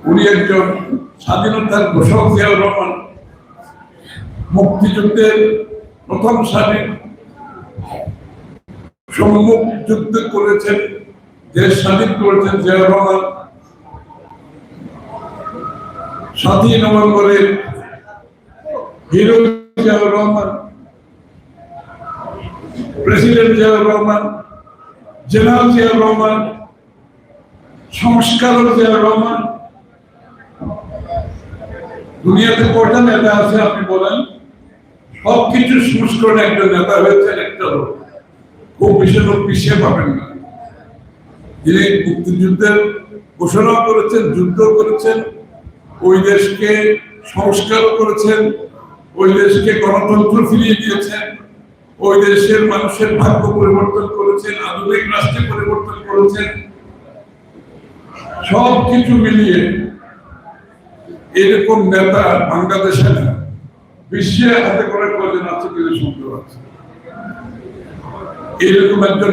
উনি একজন স্বাধীনতার ঘোষক জিয়াউর রহমান, মুক্তিযুদ্ধের প্রথম সারির সম্মুখ যুদ্ধ করেছেন, দেশ স্বাধীন করেছেন জিয়াউর রহমান। 7ই নভেম্বরের hero Ziaur Rahman, president Ziaur Rahman, general Ziaur Rahman, সংস্কারক জিয়াউর রহমান। দুনিয়াতে কয়টা নেতা আছে আপনি বলেন? সবকিছু সংস্করণ একজন নেতা হয়েছেন, একটা লোক, খুব বেশি লোক পিছিয়ে পাবেন না। যিনি মুক্তিযুদ্ধের ঘোষণা করেছেন, যুদ্ধ করেছেন, ওই দেশকে সংস্কার করেছেন, ওই দেশকে গণতন্ত্র ফিরিয়ে দিয়েছেন, ওই দেশের মানুষের ভাগ্য পরিবর্তন করেছেন, আধুনিক রাষ্ট্রে পরিবর্তন করেছেন। সবকিছু মিলিয়ে এরকম নেতা বাংলাদেশে না, বিশ্বে হাতে করে কয়জন আছে কিনা সন্দেহ আছে। এরকম একজন